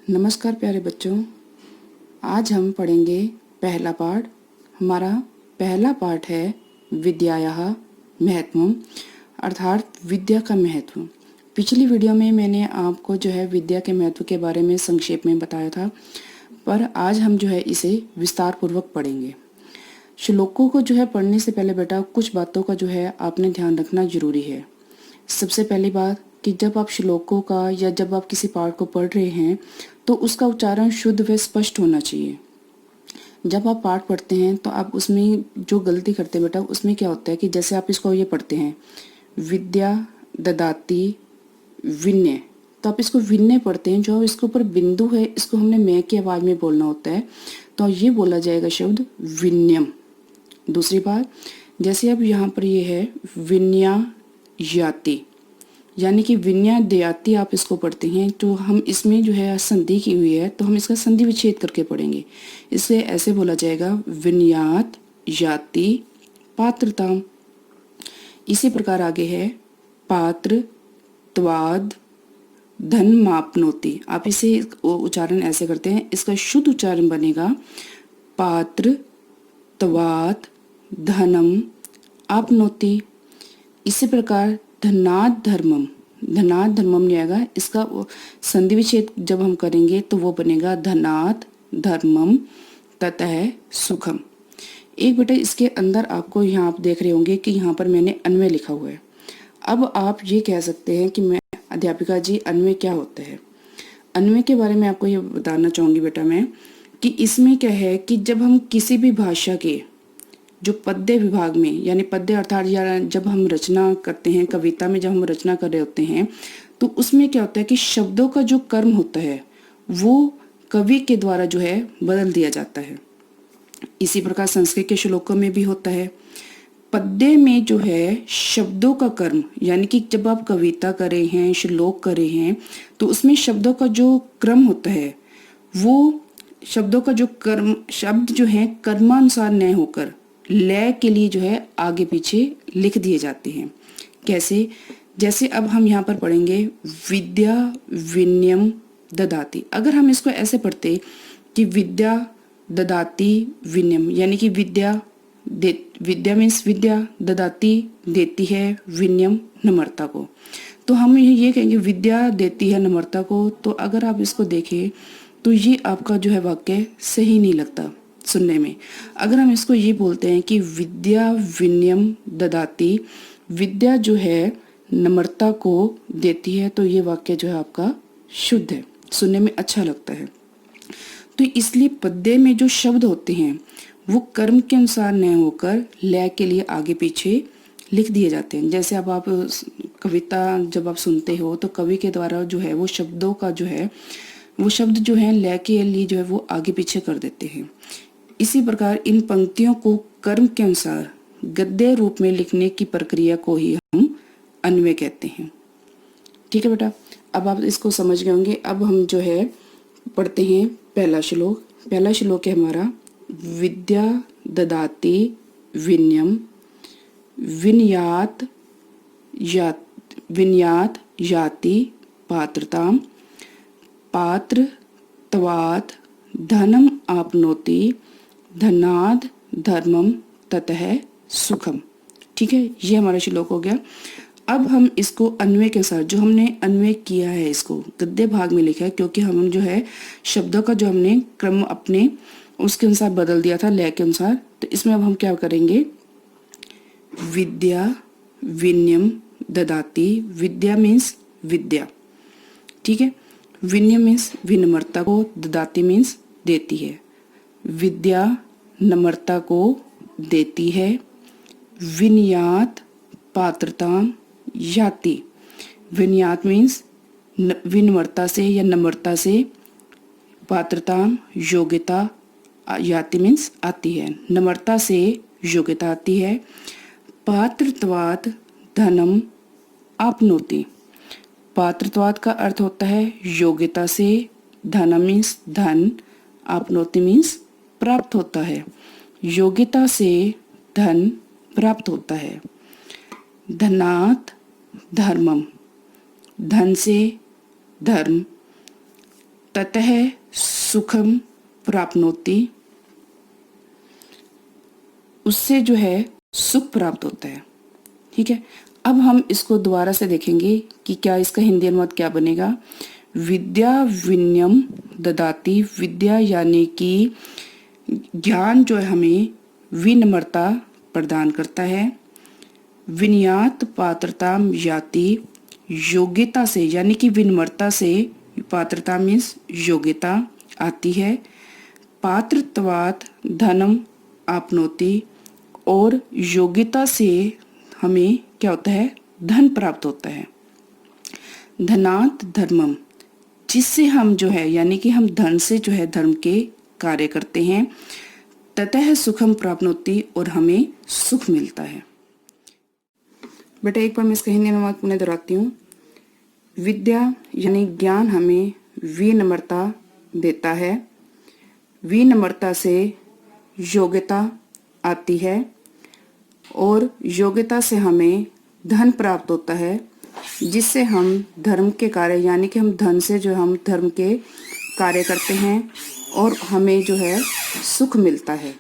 नमस्कार प्यारे बच्चों, आज हम पढ़ेंगे पहला पाठ। हमारा पहला पाठ है विद्यायाः महत्वम्, अर्थात विद्या का महत्व। पिछली वीडियो में मैंने आपको विद्या के महत्व के बारे में संक्षेप में बताया था, पर आज हम इसे विस्तार पूर्वक पढ़ेंगे। श्लोकों को पढ़ने से पहले बेटा कुछ बातों का आपने ध्यान रखना जरूरी है। सबसे पहली बात कि जब आप श्लोकों का या जब आप किसी पाठ को पढ़ रहे हैं तो उसका उच्चारण शुद्ध व स्पष्ट होना चाहिए। जब आप पाठ पढ़ते हैं तो आप उसमें जो गलती करते हैं बेटा, उसमें क्या होता है कि जैसे आप इसको ये पढ़ते हैं विद्या ददाति विनय, तो आप इसको विनय पढ़ते हैं। जो इसके ऊपर बिंदु है इसको हमने मैं की आवाज में बोलना होता है, तो ये बोला जाएगा शब्द विनयम। दूसरी बात, जैसे अब यहाँ पर ये है विन्यायाति, यानी कि विन्यादयाति आप इसको पढ़ते हैं, तो हम इसमें संधि की हुई है, तो हम इसका संधि विच्छेद करके पढ़ेंगे। इसे ऐसे बोला जाएगा विन्यात याति पात्रता। इसी प्रकार आगे है पात्र त्वाद धन मापनोति। आप इसे उच्चारण ऐसे करते हैं, इसका शुद्ध उच्चारण बनेगा पात्र त्वाद धनम आपनोति। इसी प्रकार धनाद धर्मम, धनाद धर्मम नहीं आएगा, इसका संधि विच्छेद जब हम करेंगे तो वो बनेगा धनाद धर्मम ततः सुखम। एक बेटा इसके अंदर आपको यहाँ आप देख रहे होंगे कि यहाँ पर मैंने अन्वय लिखा हुआ है। अब आप ये कह सकते हैं कि मैं अध्यापिका जी अन्वय क्या होता है। अन्वय के बारे में आपको ये बताना चाहूँगी बेटा मैं कि इसमें क्या है कि जब हम किसी भी भाषा के जो पद्य विभाग में, यानी पद्य अर्थात या जब हम रचना करते हैं, कविता में जब हम रचना कर रहे होते हैं, तो उसमें क्या होता है कि शब्दों का जो कर्म होता है वो कवि के द्वारा बदल दिया जाता है। इसी प्रकार संस्कृत के श्लोकों में भी होता है। पद्य में शब्दों का कर्म, यानी कि जब आप कविता कर रहे हैं, श्लोक कर रहे हैं, तो उसमें शब्दों का जो क्रम होता है वो शब्दों का जो कर्म, शब्द कर्मानुसार न होकर लय के लिए आगे पीछे लिख दिए जाते हैं। कैसे? जैसे अब हम यहाँ पर पढ़ेंगे विद्या विनयम ददाति। अगर हम इसको ऐसे पढ़ते कि विद्या ददाति विनयम, यानी कि विद्या मीन्स विद्या, ददाति देती है, विनयम नम्रता को, तो हम ये कहेंगे विद्या देती है नम्रता को। तो अगर आप इसको देखें तो ये आपका वाक्य सही नहीं लगता सुनने में। अगर हम इसको ये बोलते हैं कि विद्या विनयम ददाति, विद्या नम्रता को देती है, तो ये वाक्य आपका शुद्ध है, सुनने में अच्छा लगता है। तो इसलिए पद्य में जो शब्द होते हैं वो कर्म के अनुसार न होकर लय के लिए आगे पीछे लिख दिए जाते हैं। जैसे अब आप कविता जब आप सुनते हो तो कवि के द्वारा वो शब्दों का वो शब्द लय के लिए वो आगे पीछे कर देते हैं। इसी प्रकार इन पंक्तियों को कर्म के अनुसार गद्य रूप में लिखने की प्रक्रिया को ही हम अन्वय कहते हैं। ठीक है बेटा, अब आप इसको समझ गए होंगे। अब हम पढ़ते हैं पहला श्लोक। पहला श्लोक है हमारा विद्या ददाति विनयम विनयात याति पात्रताम पात्र त्वात् धनम आपनोति धनाद धर्मम ततः सुखम। ठीक है, ये हमारा श्लोक हो गया। अब हम इसको अन्वय के साथ जो हमने अन्वय किया है, इसको गद्य भाग में लिखा है, क्योंकि हम शब्दों का जो हमने क्रम अपने उसके अनुसार बदल दिया था लय के अनुसार। तो इसमें अब हम क्या करेंगे, विद्या विनयम ददाति, विद्या मीन्स विद्या, ठीक है, विनय मीन्स विनम्रता को, ददाति मीन्स देती है। विद्या नम्रता को देती है, विनयात पात्रता याति, विनयात मीन्स विनम्रता से या नम्रता से, पात्रता योग्यता, याति मीन्स आती है, नम्रता से योग्यता आती है। पात्रत्वात् धनम आपनोति, पात्रत्वात् का अर्थ होता है योग्यता से, धन मीन्स धन, आपनोति मीन्स प्राप्त होता है, योग्यता से धन प्राप्त होता है। धनात् धर्मम, धन से धर्म, ततः सुखम प्राप्नोति, उससे जो है सुख प्राप्त होता है। ठीक है, अब हम इसको दोबारा से देखेंगे कि क्या इसका हिंदी अनुवाद क्या बनेगा। विद्या विनयम ददाति, विद्या यानी कि ज्ञान जो है हमें विनम्रता प्रदान करता है। विनयात पात्रता याति, योग्यता से यानी कि विनम्रता से, पात्रता मीन्स योग्यता आती है। पात्रत्वात् धनम आपनोति, और योग्यता से हमें क्या होता है, धन प्राप्त होता है। धनात् धर्मम, जिससे हम जो है यानी कि हम धन से जो है धर्म के कार्य करते हैं। ततः सुखम प्राप्नोति, और हमें सुख मिलता है। बेटा एक बार मैं इसका हिंदी अनुवाद पुनः दोहराती हूँ। विद्या यानी ज्ञान हमें विनम्रता देता है। विनम्रता से योग्यता आती है, और योग्यता से हमें धन प्राप्त होता है, जिससे हम धर्म के कार्य यानी कि हम धन से जो हम धर्म के कार्य करते हैं और हमें जो है सुख मिलता है।